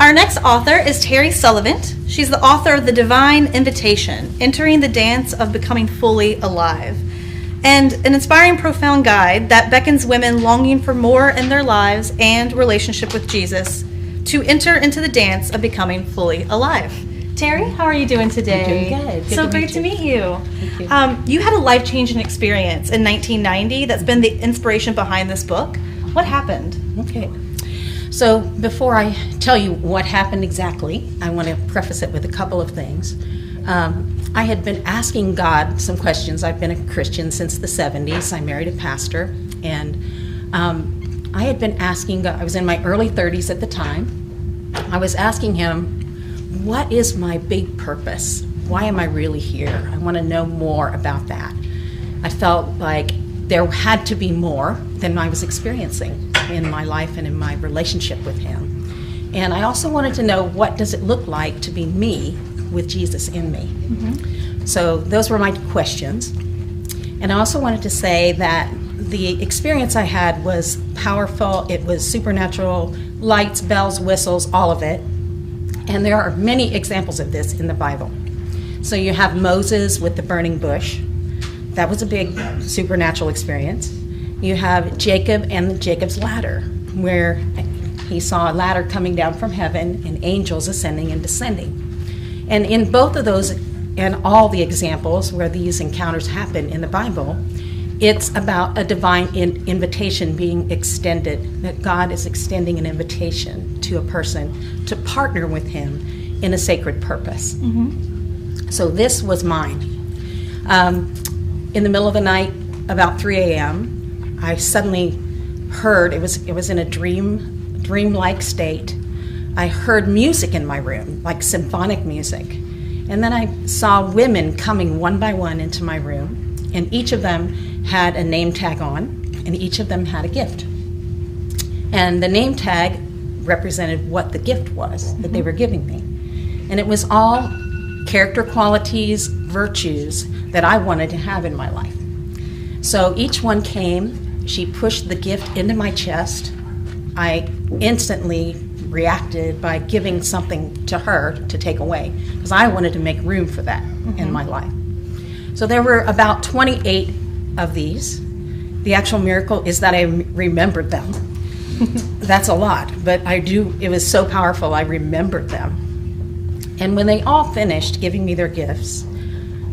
Our next author is Terri Sullivant. She's the author of The Divine Invitation, Entering the Dance of Becoming Fully Alive, and an inspiring, profound guide that beckons women longing for more in their lives and relationship with Jesus to enter into the dance of becoming fully alive. Terri, how are you doing today? I'm doing good. So great to meet you. Thank you. You had a life-changing experience in 1990 that's been the inspiration behind this book. What happened? Okay. So before I tell you what happened exactly, I want to preface it with a couple of things. I had been asking God some questions. I've been a Christian since the 70s. I married a pastor, and I had been asking God, I was in my early 30s at the time. I was asking him, what is my big purpose? Why am I really here? I want to know more about that. I felt like there had to be more than I was experiencing in my life and in my relationship with him. And I also wanted to know, what does it look like to be me with Jesus in me? Mm-hmm. So those were my questions. And I also wanted to say that the experience I had was powerful. It was supernatural, lights, bells, whistles, all of it. And there are many examples of this in the Bible. So you have Moses with the burning bush. That was a big supernatural experience. You have Jacob and Jacob's ladder, where he saw a ladder coming down from heaven and angels ascending and descending. And in both of those and all the examples where these encounters happen in the Bible, it's about a divine invitation being extended, that God is extending an invitation to a person to partner with him in a sacred purpose. Mm-hmm. So this was mine. In the middle of the night, about 3 a.m., I suddenly heard, it was in a dreamlike state. I heard music in my room, like symphonic music. And then I saw women coming one by one into my room, and each of them had a name tag on, and each of them had a gift. And the name tag represented what the gift was that they were giving me. And it was all character qualities, virtues that I wanted to have in my life. So each one came, she pushed the gift into my chest. I instantly reacted by giving something to her to take away, because I wanted to make room for that in my life. So there were about 28 of these. The actual miracle is that I remembered them. That's a lot, but it was so powerful, I remembered them. And when they all finished giving me their gifts,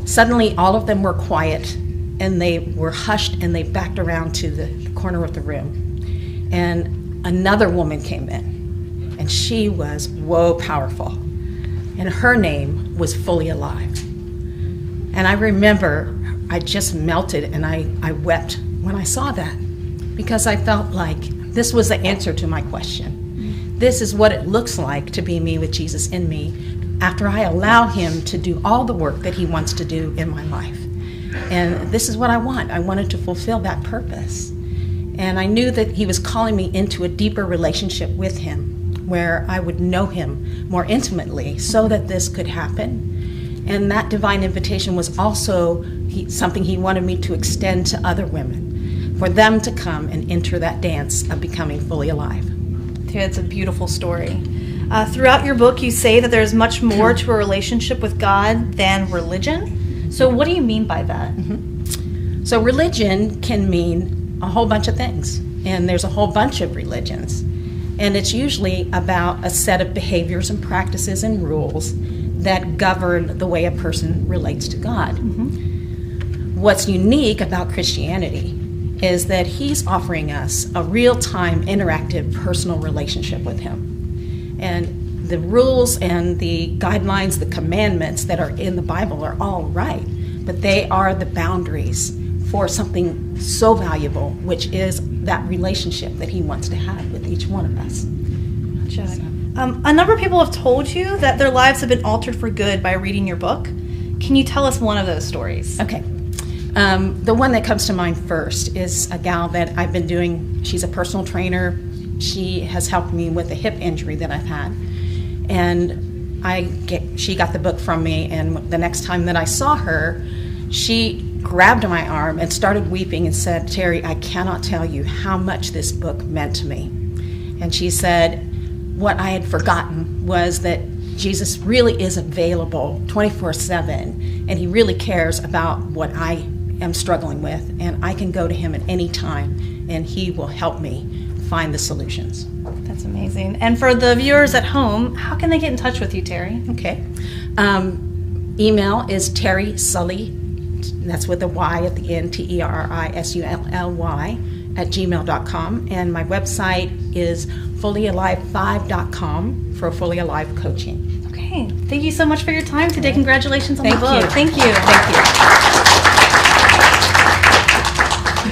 suddenly all of them were quiet, and they were hushed, and they backed around to the corner of the room. And another woman came in, and she was powerful. And her name was Fully Alive. And I remember I just melted, and I wept when I saw that, because I felt like this was the answer to my question. This is what it looks like to be me with Jesus in me after I allow him to do all the work that he wants to do in my life. And this is what I want. I wanted to fulfill that purpose. And I knew that he was calling me into a deeper relationship with him, where I would know him more intimately so that this could happen. And that divine invitation was also something he wanted me to extend to other women, for them to come and enter that dance of becoming fully alive. Yeah, it's a beautiful story. Throughout your book, you say that there's much more to a relationship with God than religion. So what do you mean by that? Mm-hmm. So religion can mean a whole bunch of things, and there's a whole bunch of religions. And it's usually about a set of behaviors and practices and rules that govern the way a person relates to God. Mm-hmm. What's unique about Christianity is that he's offering us a real-time, interactive, personal relationship with him. And the rules and the guidelines, the commandments that are in the Bible are all right, but they are the boundaries for something so valuable, which is that relationship that he wants to have with each one of us. Gotcha. A number of people have told you that their lives have been altered for good by reading your book. Can you tell us one of those stories? Okay. The one that comes to mind first is a gal that I've been doing. She's a personal trainer. She has helped me with a hip injury that I've had. And she got the book from me, and the next time that I saw her, she grabbed my arm and started weeping and said, "Terri, I cannot tell you how much this book meant to me." And she said, what I had forgotten was that Jesus really is available 24/7, and he really cares about what I am struggling with, and I can go to him at any time, and he will help me find the solutions. That's amazing. And for the viewers at home, how can they get in touch with you, Terri? Okay. Email is Terri Sully, that's with a Y at the end, TerriSully @gmail.com, and my website is fullyalive5.com for Fully Alive coaching. Okay. Thank you so much for your time today. Congratulations on the book. Thank you. Thank you.